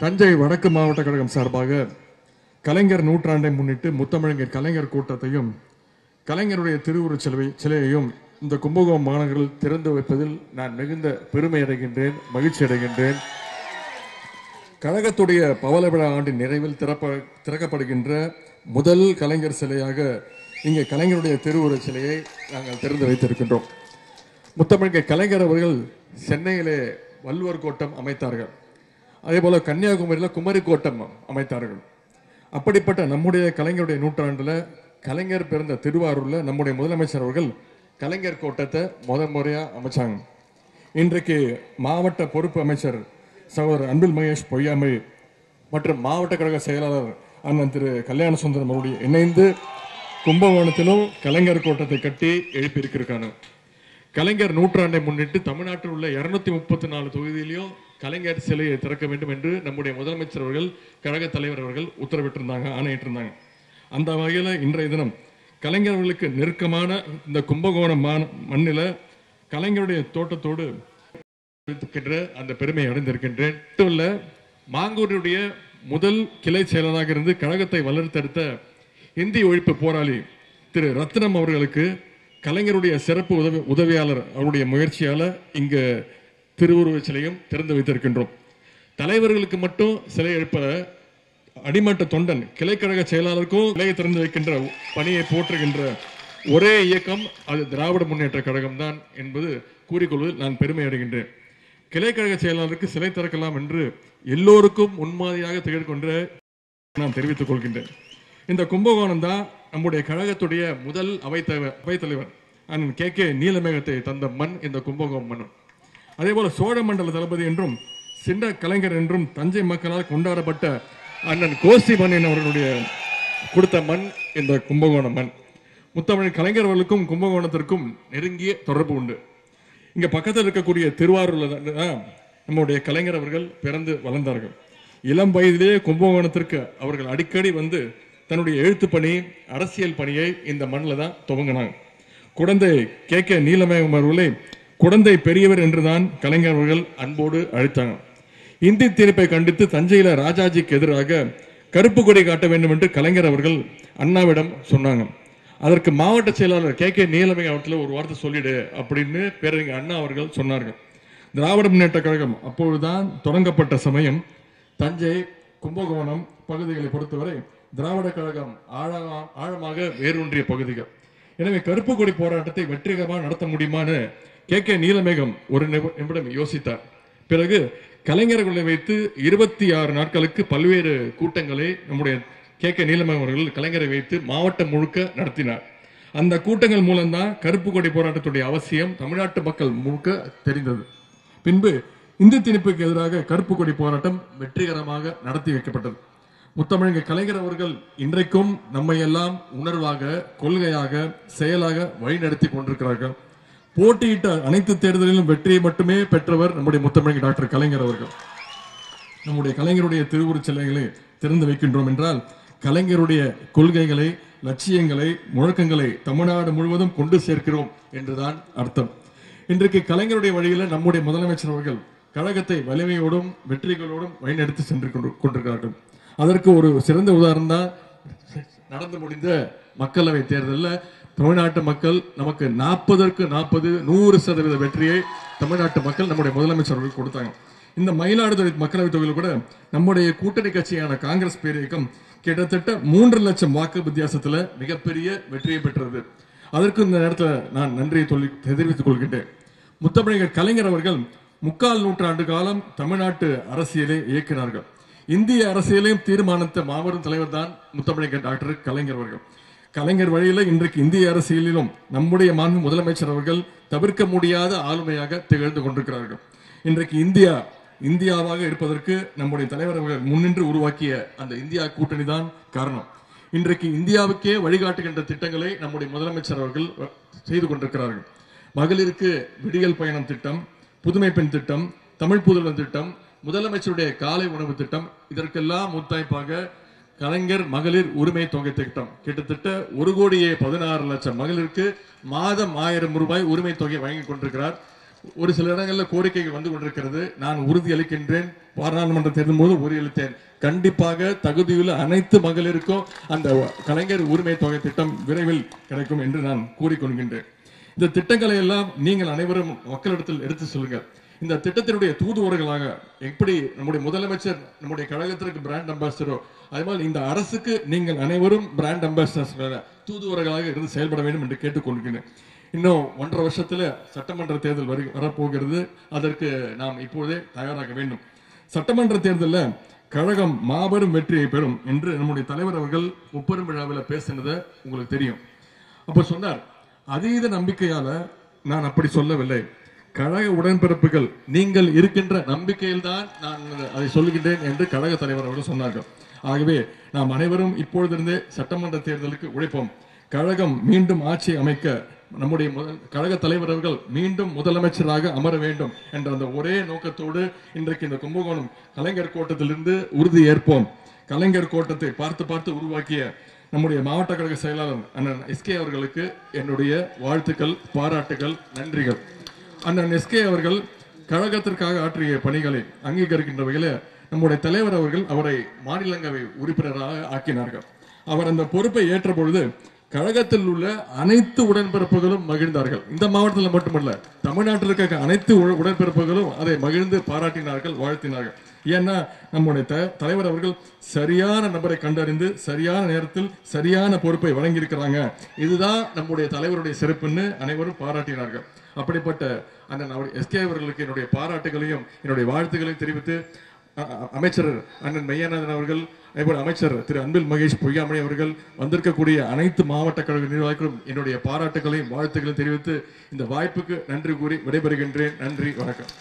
தஞ்சை வடக்கு மாவட்ட கழகம் சார்பாக கலைஞர் நூற்றாண்டை முன்னிட்டு முத்தமிழர் கலைஞர் கூட்டத்தையும் கலைஞருடைய திருவுருவச் சிலையையும் இந்த கும்பகோணம் மாநகரில் திறந்து வைப்பதில் நான் மிகுந்த பெருமை அடைகின்றேன், மகிழ்ச்சி அடைகின்றேன். கழகத்துடைய பவள விழா ஆண்டின் நிறைவில் திறக்கப்படுகின்ற முதல் கலைஞர் சிலையாக இங்கே கலைஞருடைய திருவுருவச் சிலையை நாங்கள் திறந்து வைத்திருக்கின்றோம். முத்தமிழர் கலைஞர் அவர்கள் சென்னையிலே வள்ளுவர் கோட்டம் அமைத்தார்கள். அதே போல கன்னியாகுமரியில் குமரி கோட்டம் அமைத்தார்கள். அப்படிப்பட்ட நம்முடைய கலைஞருடைய நூற்றாண்டுல கலைஞர் பிறந்த திருவாரூர்ல நம்முடைய முதலமைச்சர் அவர்கள் கலைஞர் கோட்டத்தை முறையா அமைச்சாங்க. இன்றைக்கு மாவட்ட பொறுப்பு அமைச்சர் சகோதரர் அன்பில் மகேஷ் பொய்யாமை மற்றும் மாவட்ட கழக செயலாளர் அண்ணன் திரு கல்யாண சுந்தரம் அவருடைய இணைந்து கும்பகோணத்திலும் கலைஞர் கோட்டத்தை கட்டி எழுப்பியிருக்கிறாங்க. கலைஞர் நூற்றாண்டை முன்னிட்டு தமிழ்நாட்டில் உள்ள 234 தொகுதியிலையும் கலைஞர் சிலையை திறக்க வேண்டும் என்று நம்முடைய முதலமைச்சர் அவர்கள் கழக தலைவர் அவர்கள் உத்தரவிட்டிருந்தாங்க, ஆணையிட்டிருந்தாங்க. அந்த வகையில் இன்றைய தினம் கலைஞர்களுக்கு நெருக்கமான இந்த கும்பகோணம் மண்ணில கலைஞருடைய தோட்டத்தோடு அந்த பெருமை அடைந்திருக்கின்றேன். மாங்கூருடைய முதல் கிளை செயலராக இருந்து கழகத்தை வளர்த்தெடுத்த இந்தி ஒழிப்பு போராளி திரு ரத்னம் அவர்களுக்கு கலைஞருடைய சிறப்பு உதவியாளர் அவருடைய முயற்சியால இங்க திருவுருவ சிலையும் திறந்து வைத்திருக்கின்றோம். தலைவர்களுக்கு மட்டும் சிலை எழுப்ப அடிமட்ட தொண்டன் கிளைக்கழக செயலாளருக்கும் சிலையை திறந்து வைக்கின்ற பணியை போற்றுகின்ற ஒரே இயக்கம் அது திராவிட முன்னேற்ற கழகம் தான் என்பது கூறிக்கொள்வதில் நான் பெருமை அடைகின்றேன். கிளைக்கழக செயலாளருக்கு சிலை திறக்கலாம் என்று எல்லோருக்கும் முன்மாதிரியாக திகழ்கின்ற நான் தெரிவித்துக் கொள்கின்றேன். இந்த கும்பகோணம் தான் நம்முடைய கழகத்துடைய முதல் அவைத்தலைவர் அண்ணன் கே நீலமேகத்தை தந்த மண் இந்த கும்பகோணம் மண். அதே போல சோழ மண்டல தளபதி என்றும் சின்ன கலைஞர் என்றும் தஞ்சை மக்களால் கொண்டாடப்பட்ட அண்ணன் கோசி மன்னன் அவர்களுடைய கொடுத்த மண் இந்த கும்பகோணம் மண். முத்தமிழ் கலைஞர் அவர்களுக்கும் கும்பகோணத்திற்கும் நெருங்கிய தொடர்பு உண்டு. இங்க பக்கத்தில் இருக்கக்கூடிய திருவாரூர்ல நம்முடைய கலைஞர் அவர்கள் பிறந்து வளர்ந்தார்கள். இளம் வயதிலேயே கும்பகோணத்திற்கு அவர்கள் அடிக்கடி வந்து தன்னுடைய எழுத்து பணி, அரசியல் பணியை இந்த மண்ணில் தான் துவங்கினாங்க. குடந்தை கே நீலமேகம் அவர்களை குடந்தை பெரியவர் என்றுதான் கலைஞர் அவர்கள் அன்போடு அழைத்தாங்க. இந்தி தீர்ப்பை கண்டித்து தஞ்சையில ராஜாஜிக்கு எதிராக கருப்பு கொடி காட்ட வேண்டும் என்று கலைஞர் அவர்கள் அண்ணாவிடம் சொன்னாங்க. அதற்கு மாவட்ட செயலாளர் கே நீலமேகம் அவர்கள் ஒரு வார்த்தை சொல்லிடு அப்படின்னு பேரறிஞர் அண்ணா அவர்கள் சொன்னார்கள். திராவிட முன்னேற்ற கழகம் அப்பொழுதுதான் தொடங்கப்பட்ட சமயம். தஞ்சை, கும்பகோணம் பகுதிகளை பொறுத்தவரை திராவிட கழகம் ஆழமாக வேரூன்றிய பகுதிகள். எனவே கருப்பு கொடி போராட்டத்தை வெற்றிகரமாக நடத்த முடியுமான்னு கே நீலமேகம் ஒரு நிமிடம் யோசித்தார். பிறகு கலைஞர்களை வைத்து 26 நாட்களுக்கு பல்வேறு கூட்டங்களை நம்முடைய கே நீலமேகம் அவர்கள் கலைஞரை வைத்து மாவட்டம் முழுக்க நடத்தினார். அந்த கூட்டங்கள் மூலம்தான் கருப்பு கொடி போராட்டத்துடைய அவசியம் தமிழ்நாட்டு மக்கள் முழுக்க தெரிந்தது. பின்பு இந்தி திணிப்புக்கு எதிராக கருப்பு கொடி போராட்டம் வெற்றிகரமாக நடத்தி வைக்கப்பட்டது. முத்தமிழர் கலைஞர் அவர்கள் இன்றைக்கும் நம்மை எல்லாம் உணர்வாக, கொள்கையாக, செயலாக வழிநடத்தி கொண்டிருக்கிறார்கள். போட்டியிட்ட அனைத்து தேர்தலிலும் வெற்றியை மட்டுமே பெற்றவர் நம்முடைய முத்தமிழர் டாக்டர் கலைஞர் அவர்கள். நம்முடைய கலைஞருடைய திருவுருவச் சிலைகளை திறந்து வைக்கின்றோம் என்றால் கலைஞருடைய கொள்கைகளை, லட்சியங்களை, முழக்கங்களை தமிழ்நாடு முழுவதும் கொண்டு சேர்க்கிறோம் என்றுதான் அர்த்தம். இன்றைக்கு கலைஞருடைய வழியில நம்முடைய முதலமைச்சர் அவர்கள் கழகத்தை வலிமையோடும் வெற்றிகளோடும் வழிநடத்தி சென்று கொண்டிருக்கிறார்கள். அதற்கு ஒரு சிறந்த உதாரணம் தான் நடந்து முடிந்த மக்களவை தேர்தலில் தமிழ்நாட்டு மக்கள் நமக்கு 40க்கு 40 100% வெற்றியை தமிழ்நாட்டு மக்கள் நம்முடைய முதலமைச்சர் அவர்கள் கொடுத்தாங்க. இந்த மயிலாடுதுறை மக்களவை தொகுதியில் கூட நம்முடைய கூட்டணி கட்சியான காங்கிரஸ் பேரியக்கம் கிட்டத்தட்ட 3 லட்சம் வாக்கு வித்தியாசத்துல மிகப்பெரிய வெற்றியை பெற்றது. அதற்கு இந்த நேரத்தில் நான் நன்றியை தெரிவித்துக் கொள்கின்றேன். முத்தமிழர் கலைஞர் அவர்கள் 3/4 நூற்றாண்டு காலம் தமிழ்நாட்டு அரசியலை இயக்கினார்கள். இந்திய அரசியலையும் தீர்மானித்த மாபெரும் தலைவர் தான் முத்தமிழர் டாக்டர் கலைஞர் அவர்கள். கலைஞர் வழியில இன்றைக்கு இந்திய அரசியலிலும் நம்முடைய மாண்பு முதலமைச்சர் அவர்கள் தவிர்க்க முடியாத ஆளுமையாக திகழ்ந்து கொண்டிருக்கிறார்கள். இன்றைக்கு இந்தியாவாக இருப்பதற்கு நம்முடைய தலைவர் அவர்கள் முன்னின்று உருவாக்கிய அந்த இந்தியா கூட்டணி தான் காரணம். இன்றைக்கு இந்தியாவுக்கே வழிகாட்டுகின்ற திட்டங்களை நம்முடைய முதலமைச்சர் அவர்கள் செய்து கொண்டிருக்கிறார்கள். மகளிருக்கு விடியல் பயணம் திட்டம், புதுமை பெண் திட்டம், தமிழ் புதல்வன் திட்டம், முதலமைச்சருடைய காலை உணவு திட்டம், இதற்கெல்லாம் முத்தாய்ப்பாக கலைஞர் மகளிர் உரிமை தொகை திட்டம் கிட்டத்தட்ட 1,16,00,000 மகளிருக்கு மாதம் 1000 ரூபாய் உரிமை தொகை வழங்கி கொண்டிருக்கிறார். ஒரு சில இடங்களில் கோரிக்கைகள் வந்து கொண்டிருக்கிறது. நான் உறுதி அளிக்கின்றேன், பாராளுமன்ற தேர்தல் போது உறுதியளித்தேன், கண்டிப்பாக தகுதியுள்ள அனைத்து மகளிருக்கும் அந்த கலைஞர் உரிமை தொகை திட்டம் விரைவில் கிடைக்கும் என்று நான் கூறிக்கொள்கின்றேன். இந்த திட்டங்களை எல்லாம் நீங்கள் அனைவரும் மக்களிடத்தில் எடுத்து சொல்லுங்கள். இந்த திட்டத்தினுடைய தூதுவர்களாக எப்படி நம்முடைய முதலமைச்சர் நம்முடைய கழகத்திற்கு பிராண்ட் அம்பாசிடரோ, அதேபோல் இந்த அரசுக்கு நீங்கள் அனைவரும் பிராண்ட் அம்பாசிடர் தூதுவர்களாக இருந்து செயல்பட வேண்டும் என்று கேட்டுக்கொள்கிறேன். இன்னும் 1.5 வருஷத்துல சட்டமன்ற தேர்தல் வரப்போகிறது. அதற்கு நாம் இப்போதே தயாராக வேண்டும். சட்டமன்ற தேர்தலில் கழகம் மாபெரும் வெற்றியை பெறும் என்று நம்முடைய தலைவர் அவர்கள் முப்பெரும் விழாவில் பேசினதை உங்களுக்கு தெரியும். அப்ப சொன்னார், அதீத நம்பிக்கையால நான் அப்படி சொல்லவில்லை, கழக உடன்பிறப்புகள் நீங்கள் இருக்கின்ற நம்பிக்கையில் தான் நான் அதை சொல்லுகின்றேன் என்று கழக தலைவர் அவர்கள் சொன்னார்கள். ஆகவே நாம் அனைவரும் இப்பொழுதிருந்தே சட்டமன்ற தேர்தலுக்கு உழைப்போம். கழகம் மீண்டும் ஆட்சி அமைக்க நம்முடைய கழக தலைவர் அவர்கள் மீண்டும் முதலமைச்சராக அமர வேண்டும் என்ற அந்த ஒரே நோக்கத்தோடு இன்றைக்கு இந்த கும்பகோணம் கலைஞர் கோட்டத்திலிருந்து உறுதி ஏற்போம். கலைஞர் கோட்டத்தை பார்த்து பார்த்து உருவாக்கிய நம்முடைய மாவட்ட கழக செயலாளர் அண்ணன் எஸ்கே அவர்களுக்கு என்னுடைய வாழ்த்துக்கள், பாராட்டுகள், நன்றிகள். அண்ணன் எஸ்கே அவர்கள் கழகத்திற்காக ஆற்றிய பணிகளை அங்கீகரிக்கின்ற வகையில் நம்முடைய தலைவர் அவர்கள் அவரை மாநிலங்களவை உறுப்பினராக ஆக்கினார்கள். அவர் அந்த பொறுப்பை ஏற்ற பொழுது கழகத்தில் உள்ள அனைத்து உடன்பிறப்புகளும் மகிழ்ந்தார்கள். இந்த மாவட்டத்தில் மட்டுமல்ல, தமிழ்நாட்டில் இருக்க அனைத்து உடன்பிறப்புகளும் அதை மகிழ்ந்து பாராட்டினார்கள், வாழ்த்தினார்கள். ஏன்னா நம்முடைய தலைவர் அவர்கள் சரியான நபரை கண்டறிந்து சரியான நேரத்தில் சரியான பொறுப்பை வழங்கியிருக்கிறாங்க. இதுதான் நம்முடைய தலைவருடைய சிறப்புன்னு அனைவரும் பாராட்டினார்கள். அப்படிப்பட்ட அண்ணன் எஸ்கே அவர்களுக்கு என்னுடைய பாராட்டுகளையும் என்னுடைய வாழ்த்துக்களையும் தெரிவித்து, அமைச்சர் அண்ணன் மெய்யநாதன் அவர்கள், அதேபோல் அமைச்சர் திரு அன்பில் மகேஷ் பொய்யாமணி அவர்கள், வந்திருக்கக்கூடிய அனைத்து மாவட்ட கழக நிர்வாகிகளும் என்னுடைய பாராட்டுகளையும் வாழ்த்துக்களையும் தெரிவித்து இந்த வாய்ப்புக்கு நன்றி கூறி விடைபெறுகின்றேன். நன்றி, வணக்கம்.